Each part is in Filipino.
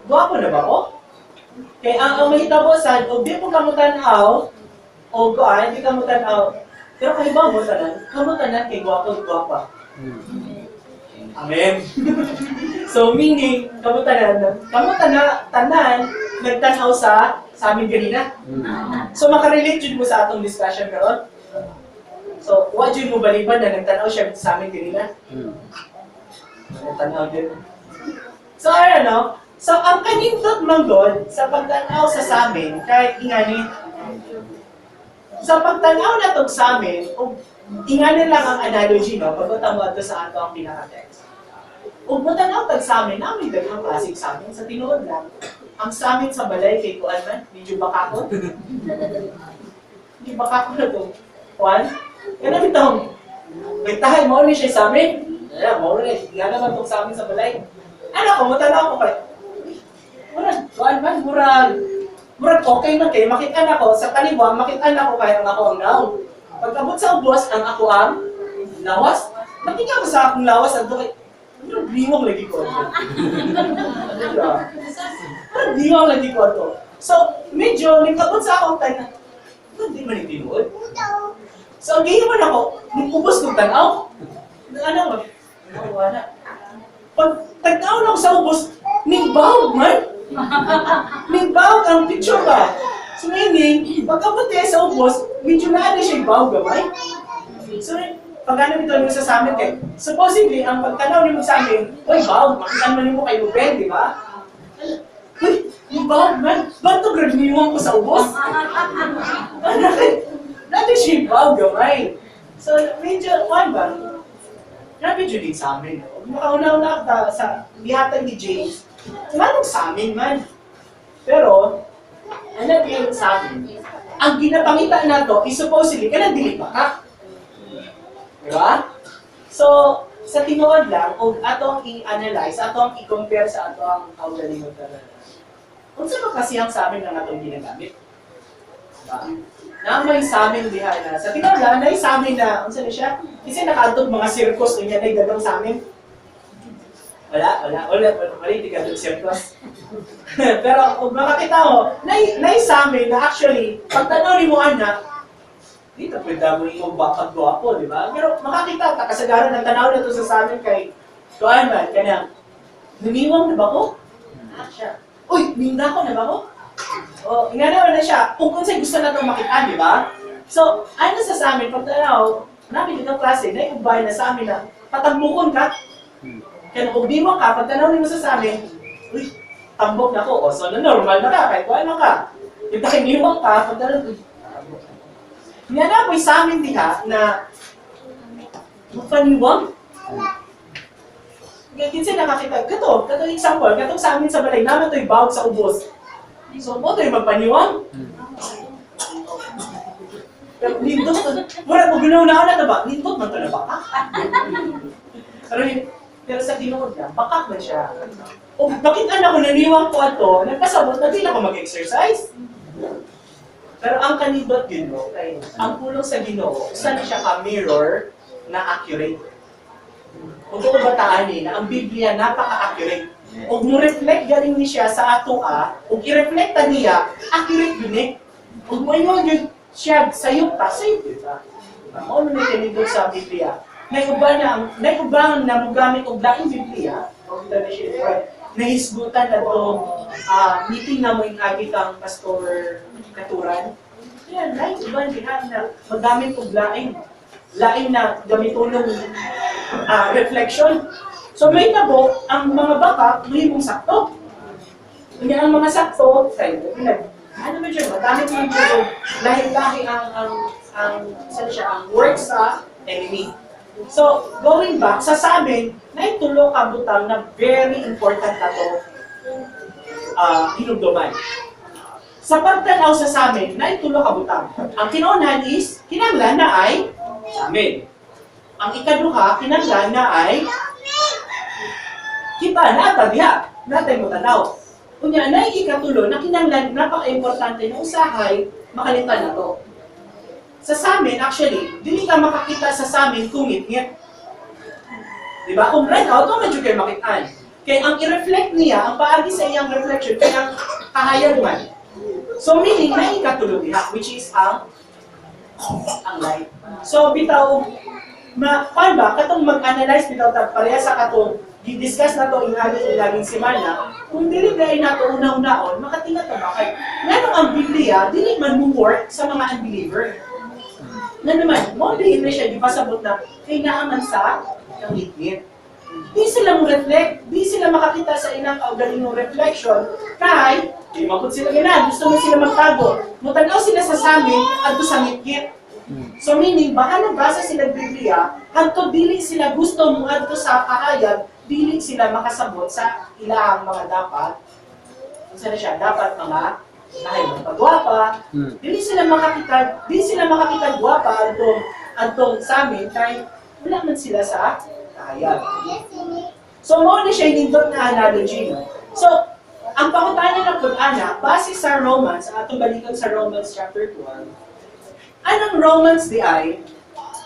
Guwapo na ba ko? Kaya ang mahitabo sad, o di mo kamutanaw, o kuan, di kamutanaw. Pero kahibaw mo kamutanan kay guwapo guwapa. Amen. So meaning, tanan, nagtanaw sa amin kanina. So makarelate yun mo sa atong discussion karon. So, what yun mo baliban na nagtanaw siya sa amin kanina? Nagtanaw din. So, ano? So, ang kanindot manggod sa pagtanaw sa amin, kahit ingani, sa pagtanaw na to sa amin, ingani lang ang analogy, no? Pagkutang mo ito sa ato ang pinaka-text. Kung matanaw tag sa amin, namin daghang klaseng sa amin, sa tinuod lang, ang sa amin sa balay kay Kuan man, medyo bakakon. Hindi bakakon na to. Kuan? Yan na bitong. Nagtahay mo ulit siya sa amin. Ayan, mo ulit. Nga naman itong sa amin sa balay. Ano ko, matanaw ko kayo. Murag, Kuan man, murag okay man kayo. Makita na ko, sa kaliwa, makita na ko kayo ang ako ang naw. Pagkabot sa ubos, ang ako ang lawas. Nakita ko sa akong lawas, ang doon pero diwang lagi ko ito. Pero diwang lagi ko ito. So, medyo, nagkabot sa akong tayo hindi man itinuod. So, ang ginawa ako, nagpubos kong tanaw. Ano, wala. Pag tagnaw lang sa ubos, nigbawag man. Nigbawag ang picture ba? So, meaning, pagkabot niya sa ubos, medyo na siya ibawag gamay. So, pag-ano ito nyo sa amin kay, supposedly, ang pagtanaw niyo sa amin, uy, bawag, makitaan man mo kay Ruben, di ba? Uy, yung bawag man, ba't ito graniwan ko sa ubos? Dati siya bawag gamay. So, medyo, one ba? Medyo din sa amin. Makauna-una ka sa lihatag ni James, manong sa amin man. Pero, ano din sa amin? Ang ginapangita na to is supposedly, kanang dili ba ka? Diba? So, sa tinuod lang, kung atong i-analyze, atong i-compare sa atong kaugaling mo talaga. Kung saan kasi ang sa amin na atong ginagamit? Diba? Na may sa amin diha na. Sa tinuod lang, na sa amin na, kung saan siya? Kasi nakaantog mga circus, niya na gagang sa amin. Wala, hindi ka circus. Pero kung makakita mo, na sa amin na actually, pagtanaw ni mo anak, dito pwede mo yung pagguwapo, di ba? Pero makakita, kasagaran ng tanaw na ito sa amin kay Kuan man, kanya, lumiwang na ba ko? Siya. Uy, minda ko na ba ko? O, nga naman na siya, kung sa'yo gusto na itong makita, di ba? So, ano sa amin, pag tanaw, namin itong klase, naiubay na sa amin na, patambukon ka. Kaya kung di mo ka, pag tanaw mo sa amin, uy, tambok na ko. O, so, normal na ka, kahit kung ano ka. Yung takiniwang ka, pag tanaw, nga na po'y sa amin diha na magpaniwang. Kinsa nakakita, katong example, katong sa amin sa balay, naman to'y bawag sa ubos. So, mo to'y magpaniwang. Pero lindot, wala mo ginaw na na ba? Lindot man to na baka. Pero sa tinuod na, bakak na siya. O bakit anak ko naniwang ko ato, nagpasabot na din ako mag-exercise. Pero ang kanindot Ginoo, ang pulong sa Ginoo, saan siya ka-mirror na accurate. Kung ito bataan na ang Biblia napaka-accurate. Kung mo-reflect galing ni siya sa ato kung i-reflecta niya, accurate yun eh. Kung mo yun siya sayop yun. Ano na kanindot sa Biblia? Naibang na magamit og daing Biblia, nahisgutan na ito, meeting na mo yung agi kang pastor katuran. Yan, iban na magamit og laing na gamiton ng reflection. So may tabo, ang mga baka, may mong sakto. Kanya ang mga sakto, ano ba siya, magamit mo ito, lahi-lahi ang work sa enemy. So, going back, sa amin, naitulo ka butang na very important na ito hinugduman. Sa pagtanaw sa amin, naitulo ka butang. Ang kinaunahan is, kinanglan na ay sa amin. Ang ikaduha, kinanglan na ay kita na diha, natin mo tanaw. Kunya, na ikatulo, na kinanglan, napaka-importante na usahay, makalitan na to. Sa amin, actually, dili ka makakita sa amin kung ngit-ngit. Diba? Kung right out, medyo kayo makitaan. Kaya ang i-reflect niya, ang paagi sa iyang reflection, kaya kahayag man. So meaning, na ikatulog diha, which is ang light. So bitaw, paano ba? Katong mag-analyze bitaw ta pareha sa katong di-discuss na to laging semana, kung dili dahil na to una-unaon, makatingat na ba? Kaya nga ang Biblia, dili man mo work sa mga unbeliever. Na naman, mo din na siya, di pasabot na, kay naaman sa ngit-ngit. Di sila mo reflect, di sila makakita sa ilang kaugalingong reflection, kay, di mapod sila ganyan, gusto mo sila magtago. Mutanaw sila sa samin, at sa ngit-ngit. So meaning, baka nagbasa sila Biblia, hanto dili sila gusto mo adto sa kahayag, dili sila makasabot sa ilang mga dapat, kung siya, dapat mga dahil magpagwapa, dili sila makakita gwapa antong sa amin, kaya wala man sila sa kahayag. So, mo na siya nindot na analogy, no? So, ang pangutanan ng Qur'an, base sa Romans, atong balikan sa Romans chapter 12, anong Romans di ay?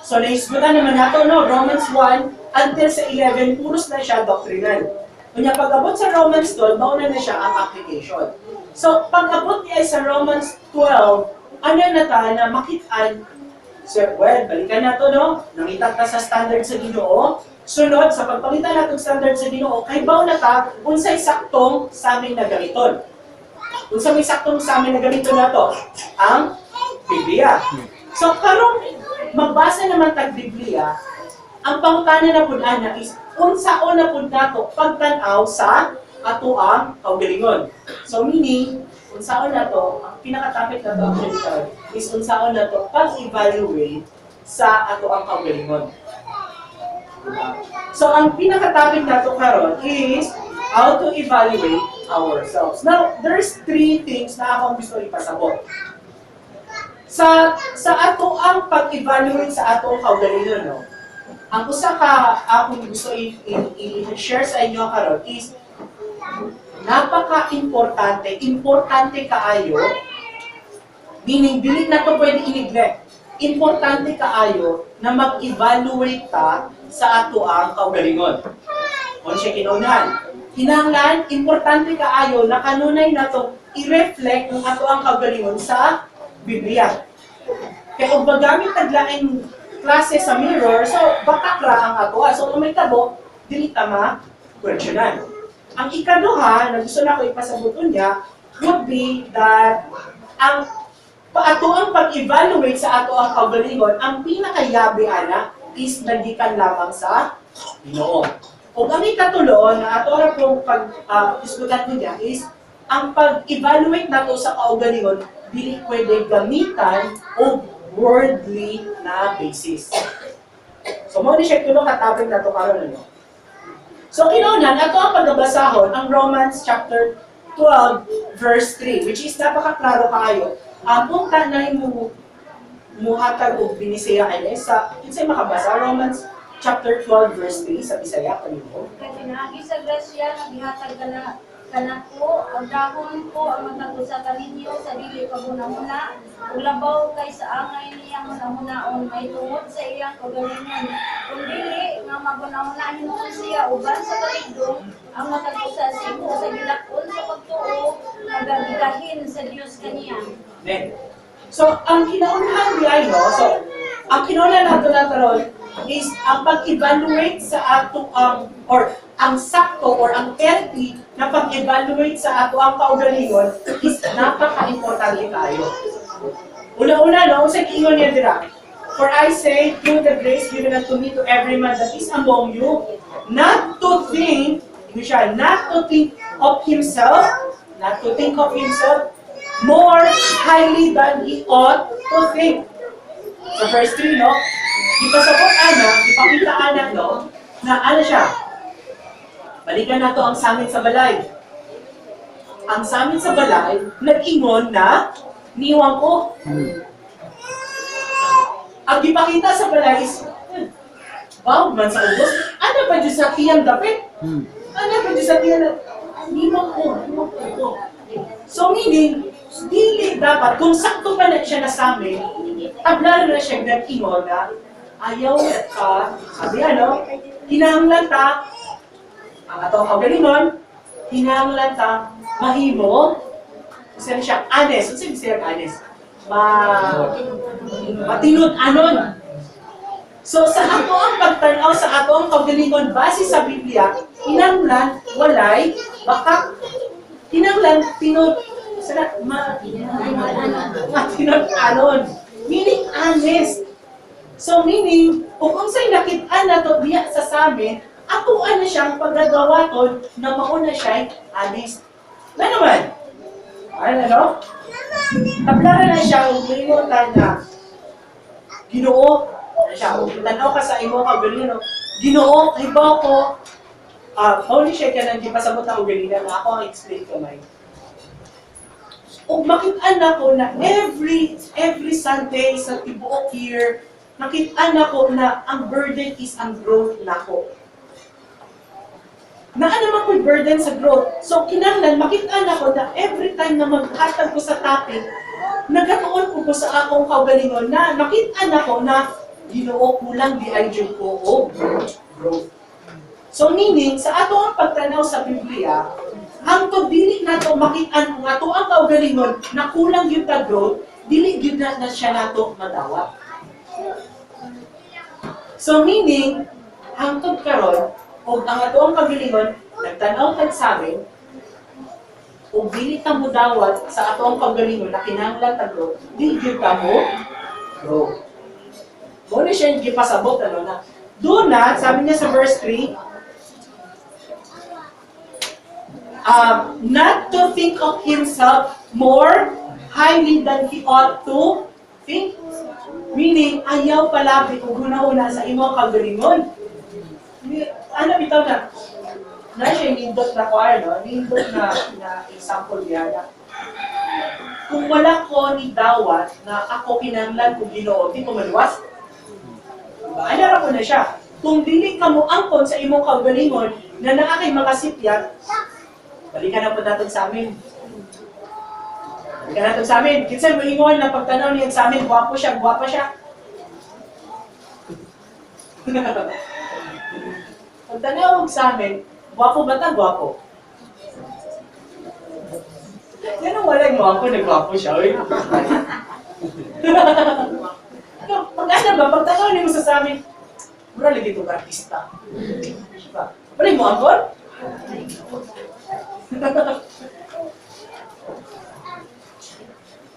So, naisgutan naman nato, no? Romans 1 until sa 11, puros na siya doctrinal. Kanya pag-abot sa Romans 12, mauna na siya ang application. So, pag-abot niya sa Romans 12, ano na ta na makitaan? So, well, balikan na to, no? Nangita ta sa standard sa Ginoo. Sunod, sa pagpalitan natin standard sa Ginoo, kay baw na ta, unsay saktong sa amin na gamiton. Unsa may saktong sa amin na gamiton na to? Ang Biblia. So, karong magbasa naman tag Biblia, ang pangutana na pud ana is unsaon na pud nato pagtan-aw sa ato ang kaugalingon. So meaning, unsaon na to, ang pinaka-topic na to actually is unsaon na to pag-evaluate sa ato ang kaugalingon. So ang pinaka-topic na to karon is how to evaluate ourselves. Now, there's 3 things na akong gusto ipasabot. Sa ato ang pag-evaluate sa ato ang kaugalingon, no? Ang usa ka akong gusto i-share sa inyo karon is importante kaayo, meaning dili na to pwede i-neglect. Importante kaayo na mag-evaluate ta sa ato ang kaugalingon. Kung siya kinaunahan. Kinahanglan, importante kaayo na kanunay na to i-reflect ang ato ang kaugalingon sa Biblia. Kaya kung magamit taglaing klase sa mirror, so batak ra ang ato. So kung may tabo, dili ta ma-questionan. Ang ikaduha, na gusto na ko ipasabuton niya, would be that ang ato ang pag-evaluate sa ato ang kaugalingon, ang pinakayabi ana is nagikan lamang sa Ginoo. Kung ang ikatulo, na ato ra pong pag-isgutan niya is ang pag-evaluate nato sa kaugalingon, dili pwede gamitan o worldly na basis. So, mo ni siya tulong katapin na ito karon ano. So, kinaunan, ito ang pagbabasahon, ang Romans chapter 12, verse 3, which is napakaklaro kayo. Ang punta na yung muhatag o binisaya ay sa, kinsay makabasa, Romans chapter 12, verse 3, sa Bisaya, kanino? Kaya sa grasya, naghihatag kanako, ang dahon ko ang magtagusa kaninyo sa dili paguna-una, ulabaw kay sa angay niyang namunaon may tungod sa iyang kagalingon. Kung dili nga maguna-una hinuon siya uban sa kaligdong ang matagusa sa imo sa gilakon sa pagtuo nagagigahin sa Dios kaniya. Then, so ang kinaunahan di ay no, so ang kinaunahan nato na karon is ang pag-evaluate sa ato or ang sakto or ang healthy na pag-evaluate sa ato ang kaugalingon is napaka-importante kayo. Una-una, no, sa kiingon niya dira, for I say, through the grace given unto me to every man that is among you, not to think of himself, more highly than he ought to think. Sa verse 3, no, ipasabot ipakita no, na ano siya, balikan na to ang samin sa balay. Ang samin sa balay, nag-ingon na niwang ko. Ang ipakita sa balay is, wow, man sa ubos, ano ba dyan sa tiyang dapit? Ano ba dyan sa tiyang niwang ko. So meaning, dili dapat, kung sakto pa na siya na samin, tablaro na siya nag-ingon na, ayaw ka, sabi ano, kinahanglan ta, ang atong kaugalingon, hinanglan ta mahimo, kasi siya, honest. Ano siya honest? Matinud anon. So sa ato ang pagtanaw sa ato ang kaugalingon base sa Biblia, hinanglan walay baka hinanglan tinud sa matinud anon. Meaning honest. So meaning, kung unsay nakit-an na to diya sa samin, atuan na siyang paggagawaton na mauna siya honest. Na naman? Ano? Tablara na siya, umilingon na Ginoo, na siya, tanaw ka sa imo kaugalingon, Ginoo, hibaw ko, only siya ka nang gipasabot na ugalingan na ako ang explain kamay. O makita na ko na every Sunday sa tibuok year, nakita na ko na ang burden is ang growth na ko. Na naman ko'y burden sa growth. So, kinahanglan, makita na ko na every time na maghatag ko sa topic, nagkatuon ko sa akong kaugalingon na nakita na ko na Ginoo kulang di ay Diyo ko o growth. So, meaning, sa ato ang pagtanaw sa Biblia, hangtod dili nato makita ang ato ang kaugalingon na kulang yung ta growth, dili gyud na siya nato madawat. So, meaning, hangtod karon, o ang ato ang kaugalingon, nagtanaw tag sa amin, o dili ta mo dawat sa ato ang kaugalingon na kinahanglan ta growth, dili gyud ka mo grow. Muna siya yung gipasabot, na doon na, sabi niya sa verse 3, not to think of himself more highly than he ought to think. Meaning, ayaw palapit o guna-una sa imong kaugalingon. Ano bitaw na? Na siya nindot na choir, no? Nindot na example niya na kung wala ko ni dawat na ako kinahanglan kung Ginoo, di ko maluwas. Diba? Alara ko na siya. Kung dili ka mo angkon sa imong kaugalingon na naa kay makasipyat, balikan na po natin sa amin. Balikan natin sa amin. Kinsan mo ingon na pagtanaw niya sa amin, gwapo siya, gwapa siya. Pagtanaw sa amin, gwapo ba ta? Gwapo. Yan ang walang gwapo na gwapo siya. Pag-ano ba? Pagtanaw niyo sa amin, mura lagi itong artista. Wala mo angkon?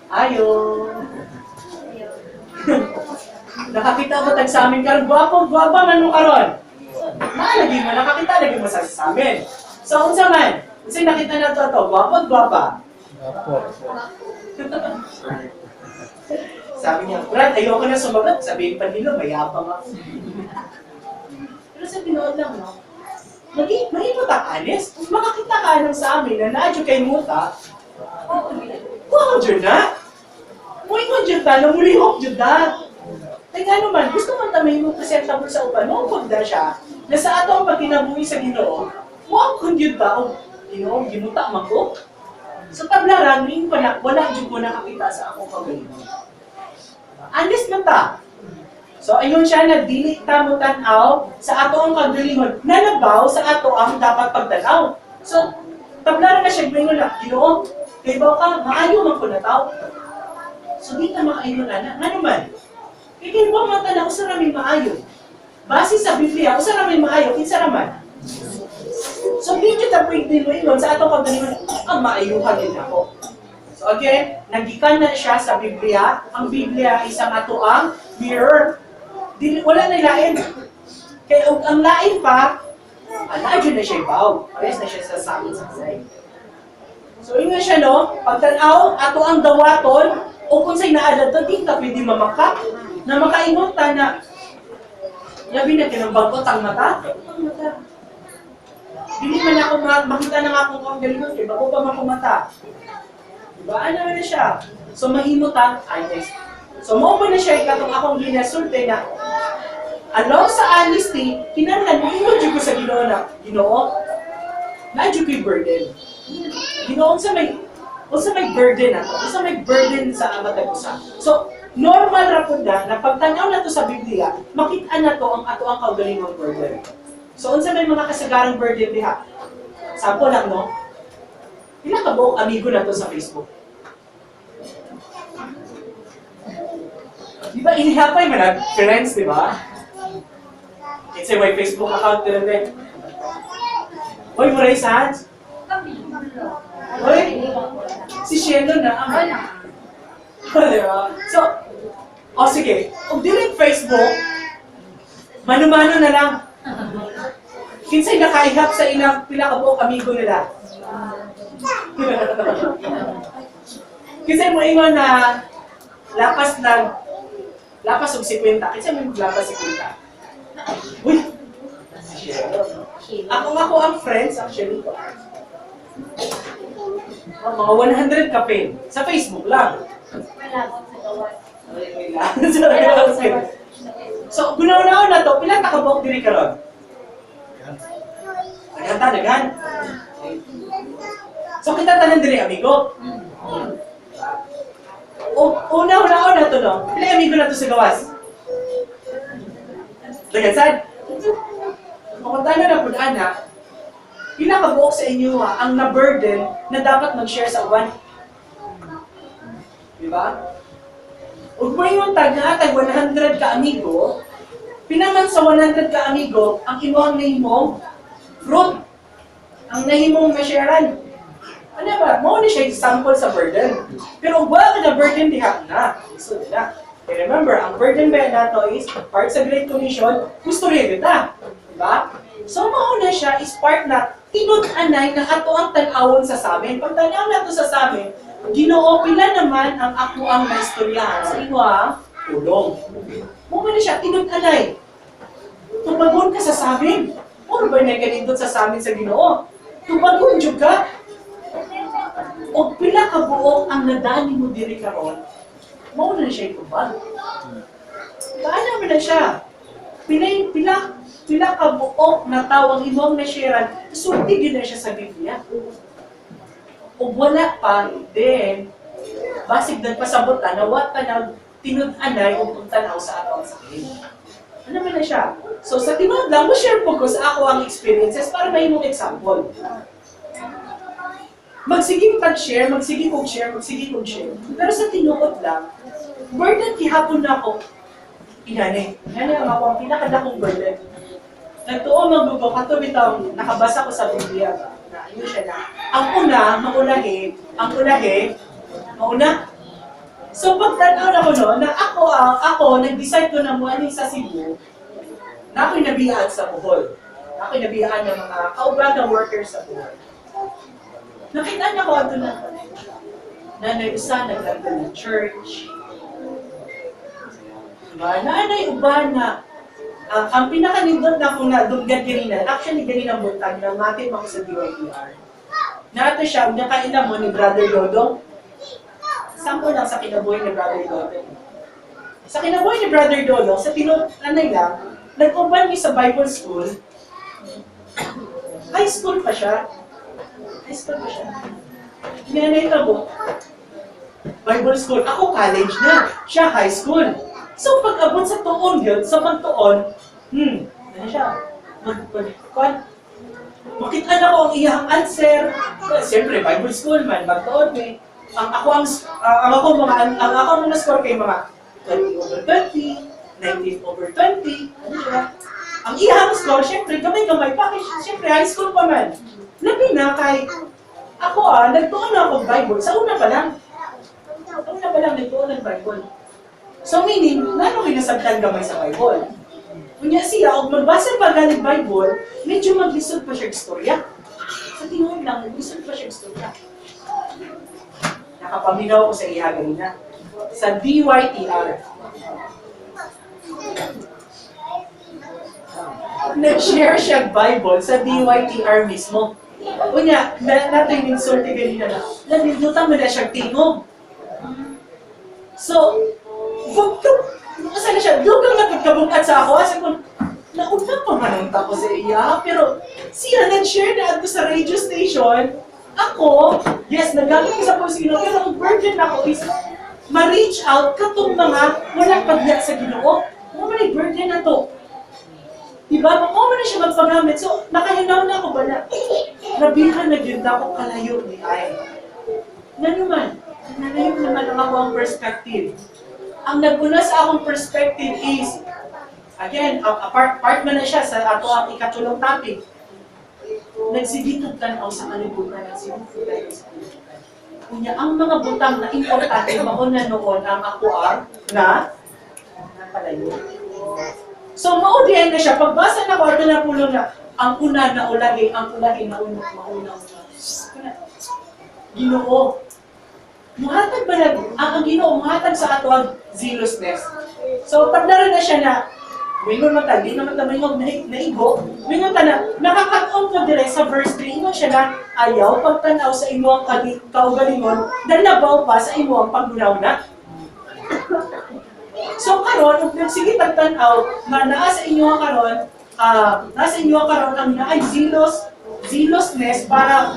Ayo. Nakakita mo tag sa amin karon, gwapo man mo karon. Naalagi mo, nakakita lagi mo sa amin. So unsa man? Kasi nakita na to, gwapa. Sabi niya, Brad, ayoko na sumagot. Sabihin pa nila, mayabang ako. Pero sa pinood lang, no? Mahimot ang honest. Kung makakita ka nang sa amin na naadyo kay Muta, wow, dyan na! Muingon dyan ta, namulihok dyan na! Kaya naman, gusto man tamay mo presentable sa uban, mawag na siya, na sa atong pagkinabuhi sa Ginoo, wow, kung dyan ta, o Ginoo, gimuta man ko. Sa tablaran, wala dyan ko nakakita sa akong pagalingon. Honest na ta. So, ayun siya na dili ta mo tanaw sa ato ang kaugalingon na nabaw sa ato ang dapat pagtanaw. So, tablara na siya gawin na, Ginoo, kay ba ka, maayo man ko na tao. So, di ka makaayo na. Nga naman, kaya kaya ba mga tanaw, usa namin maayo. Base sa Biblia, usa namin maayo, kinsa naman. So, di nyo ta pwede mo sa ato kaugalingon, ang maayuhan din ako. So again, nagikan na siya sa Biblia. Ang Biblia ay isang ato ang mirror. Wala na ilain. Kaya ang lain pa, dyan na siya ibaw. Pares na siya sa samin sa side. So yun nga siya, no? Pagtanaw, ato ang dawaton, o kung sa'y naalad to, di ka pwede mamakap. Na makaingot ta na, yabi na kinabangkot ang mata. Ang mata. Hindi man ako makita na nga akong kaugalingon, kaya bago pa makumata. Diba? Ano na siya? So, mahimot ang honest. So, mo na siya ikatong akong ginasulti na along sa honesty, kinahanglan mo ingon ko sa Ginoo na, Ginoo, na-adyo ko'y burden. Ginoo, sa may burden na to. Sa may burden sa amatag usa. So, normal ra pud na pagtanaw na to sa Biblia, makita na to ang ato ang kaugalingong burden. So, unsa may mga kasagarang burden diha? Sample lang, no? Pila ka buok amigo na to sa Facebook? Di ba, inihapay man friends, di ba? It's may Facebook account nila din. Hoy, mo raise hands? Hoy, si Shannon na. Di ba? So, sige. Kung dinig Facebook, mano-mano na lang. Kinsay nakaihap sa ilang pila ka buok amigo nila. Kinsay mo ingon na lapas og 50. Kinsay mo lapas 50. Uy! Ako ang friends, actually. Mga 100 ka pin. Sa Facebook lang. So, gunaw-naw na to, pila ka buok diri karon? Daghan. So, kita tanan diri, amigo. Una na to, no? Pila amigo na to sa gawas? Daghan sad? Kung tanan na po anak, pila ka buok sa inyo ang na-burden na dapat mag-share sa uban? Di ba? Ug mo yung tag 100 ka amigo, pinaman sa 100 ka amigo, ang imuhang nahimong fruit. Ang nahimong na-sharean. Ano ba? Mo ni siya example sa burden. Pero wala na burden diha na. So, na. Okay, remember, ang burden ba nato is part sa Great Commission, gusto rin kita. Diba? So, mauna siya is part na tinud-anay na ato ang tan-awon sa samin. Pag tan-awon nato sa samin, Ginoo, pila naman ang ako ang naistoryahan sa inyo ulong. Mo na siya, tinud-anay. Tumagon ka sa samin. Ano ba na ganindot sa samin sa Ginoo? Tumagon jud ka. O pila ka buok ang nadani mo diri karon, mao na siya itubag. Paano mo na siya? Pila ka buok na tawang imong na-sharean, sulti din na siya sa Biblia. O wala pa, then, basig nagpasabot na wat pa na tinud-anay o tanaw sa atong sakit. Ano man na siya? So sa tinud lang, share po ko sa ako ang experiences para may mong example. Magsiging pag-share, magsiging kong-share. Pero sa tinuod lang, burden kihapon na ako. Inani ang ako ang pinakadakong burden. Nagtuon magbubo, kato bitang nakabasa ko sa Biblia ba? Na yun siya na. Ang mauna. So pagtanaw na ko no, na ako nag-decide ko na muaning sa Cebu, na ako'y nabiyaan sa Bohol. Ako'y nabiyaan ng mga kaubagang workers sa Bohol. Nakita niya ko ato na nanay usa naglagda ng church. Diba? Nanay uban na ang pinakanindot na kung naduggan ganina, actually ganina buntag na matin ako sa DYPR. Nato siya, nakailan mo ni Brother Dodong. Sample lang sa kinabuhay ni Brother Dodong. Sa kinabuhay ni Brother Dodong, sa tinanay lang, nag-uban niya sa Bible school. High school pa siya. Nanay tabo. Bible school. Ako college na. Siya high school. So pag abot sa tuon yun, sa pagtuon, ano siya? Makita na ko ang iyang answer. Siyempre, Bible school man, magtuon eh. Ang ako mga score kay mga 20/20, 19/20, ano siya? Ang iyang score, siyempre, gamay-gamay pa. Siyempre, high school pa man. Labi na kay ako nagtuon na ako Bible. Sa una pa lang, nagtuon ng Bible. So meaning, nano kinasabtan gamay sa Bible. Kunya siya, og magbasa pa galing Bible, medyo maglisod pa siya istorya. Sa tingin lang, maglisod pa siya istorya. Nakapaminaw ko sa iya ganina. Sa DYTR. Nag-share siya Bible sa DYTR mismo. Kunya, natin yung sorte ganina na, nanindutan mo na siya tingog. So, saan na siya? Dugang nagkabungkat sa ako. Asa ko, nauna pa manunta ko sa iya. Pero siya nag-share na ato sa radio station. Ako, yes, nagamit ko sa Pulsino. Pero ang burden ako is ma-reach out katong mga walang pagdiyak sa Ginoo. Mga may burden na to. Diba? Mao man na siya magpagamit. So, nakahinaw na ako ba na, nabihan na yun na ako kalayo ni ay. Nga naman, nalayo naman ang ako ang perspective. Ang naguna sa akong perspective is, again, part man na siya sa ato ang ikatulong topic. Nagsigitod tanaw sa kalibutan, nagsigitod tayo sa kalibutan. Kunya, ang mga butang na importante, mauna noon ang akuar na napalayo. So, maudihan na siya. Pagbasa na ko, na pulo na, ang una na ulagi, ang ulagi na mauna. Ginoo. Muhatag ba na, ang Ginoo, muhatag sa ato ang zealousness. So, pagdara na siya na, wingon mata, di naman naman yung naigo, wingon ta na, nakakataon ko dire sa verse 3, ingon siya na, ayaw pagtanaw sa imo ang kaugalingon, dalabaw pa sa imo ang paggunaw na. So karon, kung sige tagtanaw, nga naa sa inyo karon, nasa inyo karon ang naay zealousness para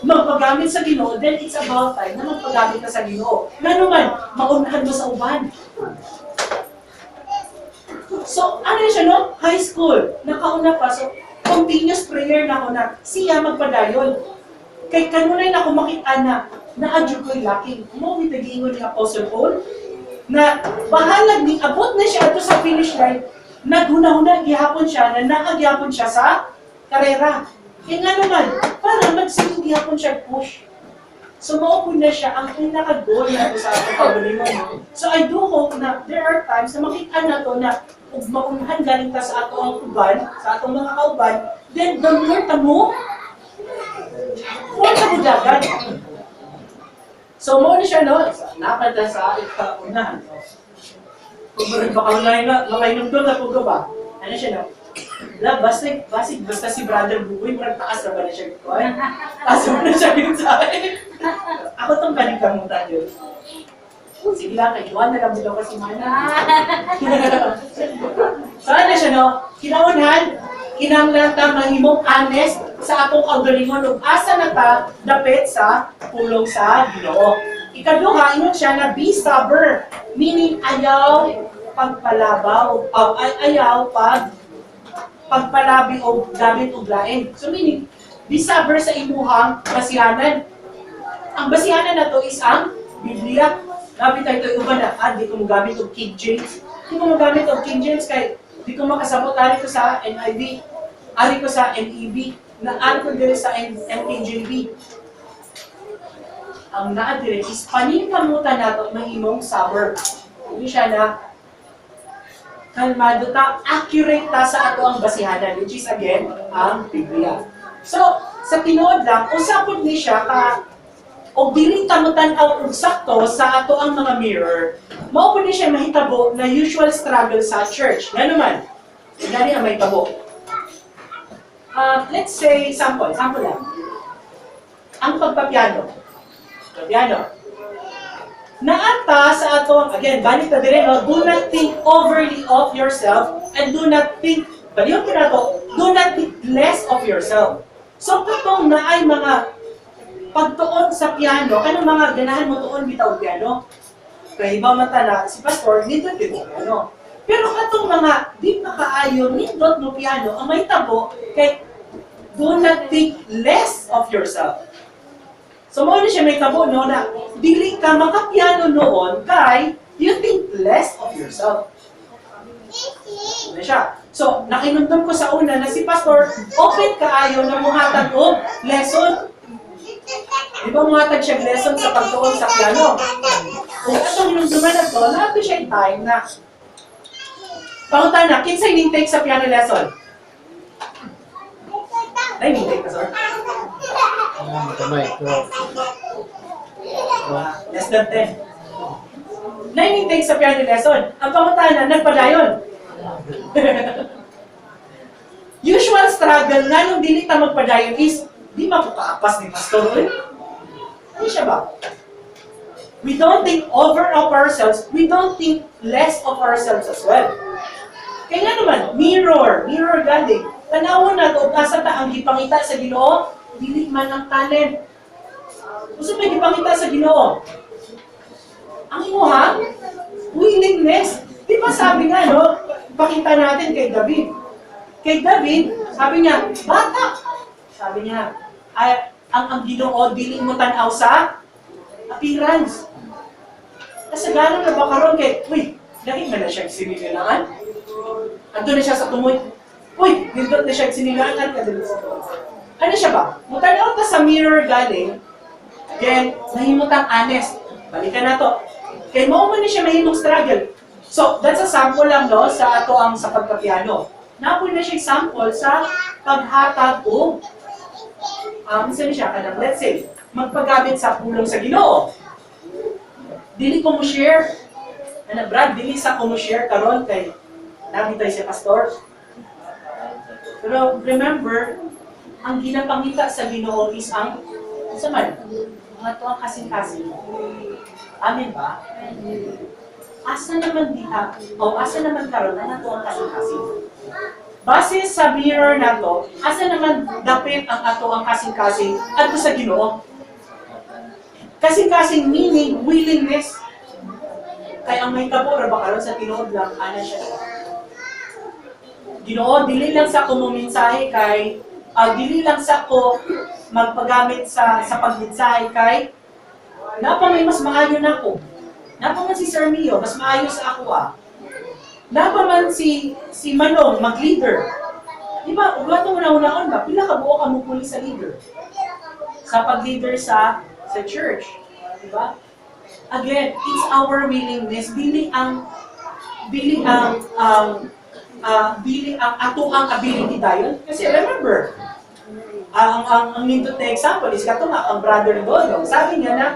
magpagamit sa Ginoo, then it's about time na magpagamit ka sa Ginoo. Nga naman, maunahan mo sa uban. So, ano siya, no? High school. Nakauna pa. So, continuous prayer na ako na siya magpadayon. Kay kanunay na ako makita na na-adyo ko'y laking. Mo, mitagingon ni Apostle Paul na bahalag ni abot na siya ato sa finish line, naghuna-huna gihapon siya, na naagyapon siya sa karera. Kaya nga naman, para magsiging gihapon siya push. So, maupon na siya ang pinaka-goal na ito sa ating pagalingon. So, I do hope na there are times na makita na ito na ug maunahan galing ta sa ato ang uban, sa atong mga kauban, then the more tamo, more dagat. So, mo na siya, no? Napad na sa ikaunahan. Kung baka makainom doon na po ba? Ano siya, no? Basta si Brother Bugoy, marang taas na ba na siya ko? Taas mo na siya yun sa akin. Ako itong kanikamutan yun. Sige lang, kay Juan na lang dito kasi mana. So ano siya, no? Kinaunan, kinanglan ta mahimong honest sa atong kaugalingon ug asa na ta dapit sa pulong sa Ginoo. Ikaduha, ingon siya na be stubborn, meaning ayaw pagpalabaw, ayaw pagpalabi o gamit og lain. So meaning, be stubborn sa imuhang basihanan. Ang basihanan na to is ang Biblia. Nabi tayo ito iba na, di ko magamit og King James. Di ko magamit og King James kay di ko makasabot, ari ko sa NIV, ari ko sa NEB, na ari ko dire sa NKJV. Ang naa dire is paningkamutan nato mahimong sabor. Hindi siya na kalmado ta, accurate ta sa ato ang basihanan, which is again, ang Biblia. So, sa tinuod lang, usapod ni siya ka, o dili tamutan-aw og sakto sa ato ang mga mirror, mao po ni siya mahitabo na usual struggle sa church. Nga naman, gani ang mahitabo. Let's say, sample lang. Ang pagpapiano. Piano. Naata sa ato, again, balik na dire, no? Do not think overly of yourself and do not think, baliw ko na to, do not think less of yourself. So, katong na ay mga pagtuon sa piano, kanang mga ganahan mo tuon bitaw piano? Kaya iba mata na, si Pastor, nindot din piano. Pero katong mga di makaayo, nindot mo piano, ang may tabo, kay do not think less of yourself. So, mo na siya may tabo, no, na dili ka makapiano noon, kay you think less of yourself. Ano siya? So, nakinumdum ko sa una na si Pastor, open kaayo na muhatag og lesson. Di ba muhatag siya lesson sa pagtuon sa piano? Kung itong hinumduman na to, na-appreciate time na pangutan na, kinsay ning-take sa piano lesson? Ay, ning-take ka, sir? Less than 10. Ning-take sa piano lesson. Ang pangutan na, nagpadayon. Usual struggle nga nung dili ta magpadayon is, di makukaapas ni Pastor. Ano siya ba? We don't think over of ourselves. We don't think less of ourselves as well. Kaya nga naman, mirror galing. Tanawon na to, asa ta ang gipangita sa Ginoo, dili man ang talent. Gusto may gipangita sa Ginoo? Ang imuhang willingness. Di ba sabi nga, no? Pakita natin kay David. Kay David, sabi niya, bata. Sabi niya, ay, ang Ginoo, dili mo tanaw sa appearance. Kasagaran na ba karon kay, uy, dahil na siya sinilaan? Ando na siya sa tumoy. Uy, nindot na siya sinilaan. Ano siya ba? Mutanaw ta sa mirror galing, then, mahimutang honest. Balikan na to. Kaya mo man siya mahimong struggle. So, that's a sample lang no, sa ato ang sa pagkapiano. Napoy na siya sample sa paghatag o minsan siya kanang, let's say, magpagamit sa pulong sa Ginoo. Dili ko mo share. Ano, Brad, dili sa ko mo share karon kay nakita si pastor. Pero remember, ang ginapangita sa Ginoo is ang sa man, mga tuwang kasing-kasing. Amen ba? Asa naman diha, o asa naman karon na tuwang kasing-kasing. Base sa mirror na to, asa naman dapit ang ato ang kasing-kasing adto sa Ginoo. Kasing-kasing meaning willingness. Kaya ang may kabura ba karon sa tinuod lang ana siya. Ginoo, dili lang sa ko mensahe kay dili lang sa ko magpagamit sa pagmensahe kay napa may mas maayo nako. Napa man si Sir Mio, mas maayo sa ako Napa man si Manong mag-leader. Di ba, ugla ito una-unaon ba? Pila ka buo ka mupuli sa leader? Sa pag-leader sa church. Di ba? Again, it's our willingness. Bili ang ato ang ability dayon. Kasi remember, ang nindot na example is kato nga, ang brother ni Dodo. Sabi niya na,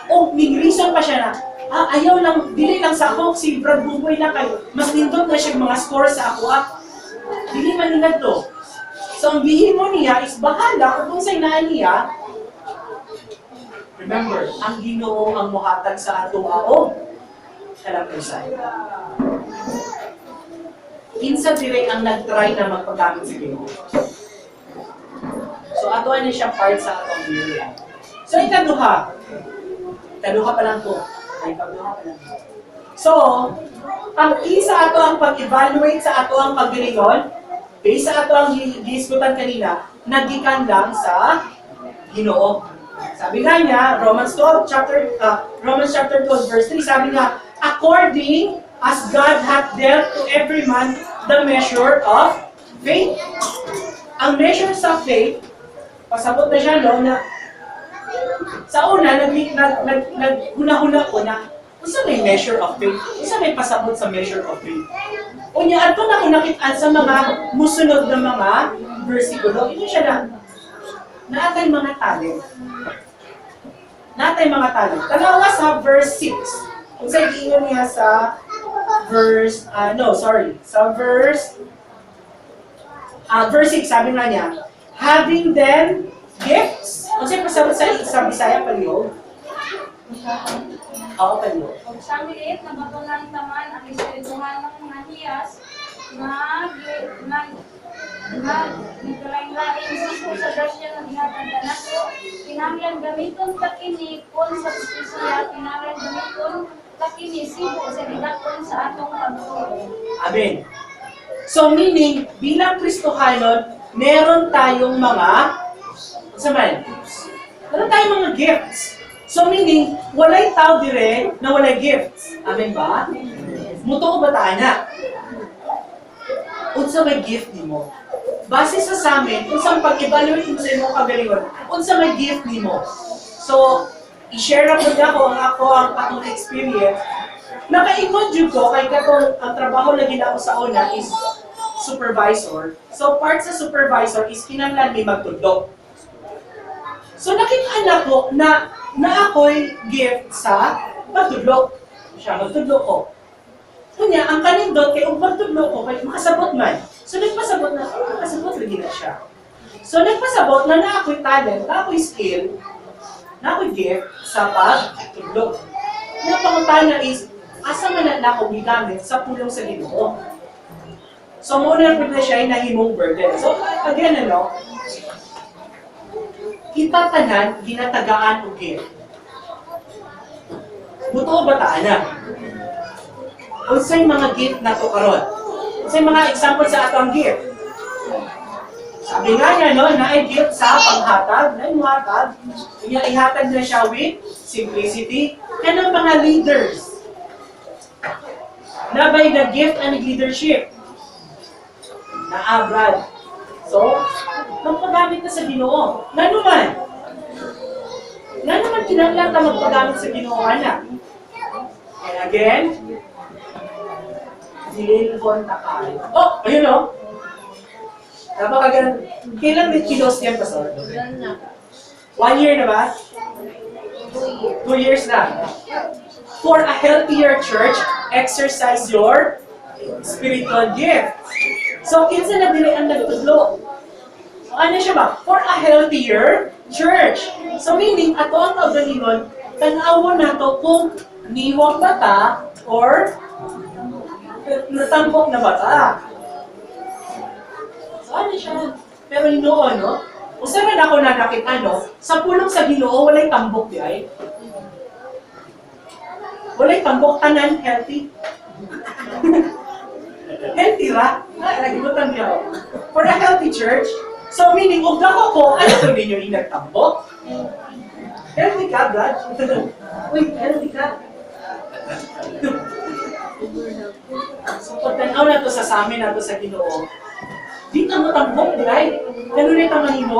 may reason pa siya na, ayaw lang, dili lang sa ako, si Brad Buboy lang kayo. Mas nindot na siya mga score sa ako dili maningad to. So ang bihin mo niya is bahala kung sa'y naan niya. Remember, ang Ginoo ang muhatag sa ato kalapusan. Kinsa dire ang nag-try na magpagamit sa Ginoo. So ato ani siya part sa atong mirror. So ikaduha pa lang to. So, ang isa ato ang pag-evaluate sa ato ang pagdiringon, based sa ato ang giisgutan kanina, nagikan lang sa Ginoo. Sabi nga niya, Romans chapter 12 verse 3, sabi nga, according as God hath dealt to every man the measure of faith. Ang measure sa faith, pasabot na siya no, na sa una, naghuna-huna ko na, isa may measure of faith, isa may pasabot sa measure of faith. O niya, ato na ko nakitaan sa mga musunod na mga versikulo, ito siya naatay mga talent. Naatay mga talent. Tanawa sa verse 6. Kung sa iingon niya sa verse 6, sabi nga niya, having then gifts. Kung sa'yo pasabot sa Bisaya palihog? Oo, palihog. Kung sa liit na batunan taman ang espirituhan ng nahiyas nagkalain-lain sa grasya ng ihatag na nato, kinahanglan gamiton takini kung sa spesiya, kinahanglan gamiton takini sibo sa gidakon sa atong pagtuo. Amen. So meaning, bilang Kristohanon, meron tayong mga meron tayong mga gifts. So meaning, walay tao dire na walay gifts. Amen ba? Muto ko ba tayo na? Unsa may gift ni mo? Base sa amin, unsang pag-evaluate mo sa imong kagalingon, unsa may gift ni mo? So, i-share na po niya ang atong experience. Nakaingon jud ko, kay katong ang trabaho na gina ko sa una is supervisor. So, part sa supervisor is kinahanglan may magtudlo. So, nakita ko na ako'y gift sa magtudlo. Siya, magtudlo ko. Kunya, ang kanindot kay ug magtudlo ko kay makasabot man. So nagpasabot lagi na siya. So nagpasabot na ako'y talent, na ako'y skill, na ako'y gift sa pagtudlo. Ang pangutana is asa man na ako gigamit sa pulong sa Ginoo. So muna na siya ay nahimong burden. So again kita tanan ginatagaan og gift. Buto ba ta ana? Unsay mga gift na to karon? Kasi mga example sa atong gift. Sabi nga niya, no, na ay gift sa panghatag, na ihatag. Ihatag na siya with simplicity. Yan ang mga leaders. Na by the gift and leadership. Na Brad. So, magpagamit na sa Ginoo. Nga naman kinanglan ka magpagamit sa Ginoo, anak. And again, dililhon na kayo. Oh, ayun o. Napakaganda. Kailan may kilos yan, Pastor? 1 year na ba? 2 years na. For a healthier church, exercise your spiritual gift. So, kinsa na dili ang nagtudlo? So, ano siya ba? For a healthier church. So, meaning, ato ang kaugalingon, tanawon nato kung niwang bata or natambok na bata. So, ano siya? Pero Ginoo, no? Usa man ako nanakit, sa pulong sa Ginoo, walay tambok di ay. Walay tambok, tanan, healthy. Healthy ra? Nagibutan niya. For a healthy church, so meaning, kung dako ko, ano ko ninyo inagtambok? Healthy ka, Brad? Uy, healthy ka? So, pagtanaw na to sa amin na to sa Ginoo, di ka matambok, di ay? Ganun na ito manino.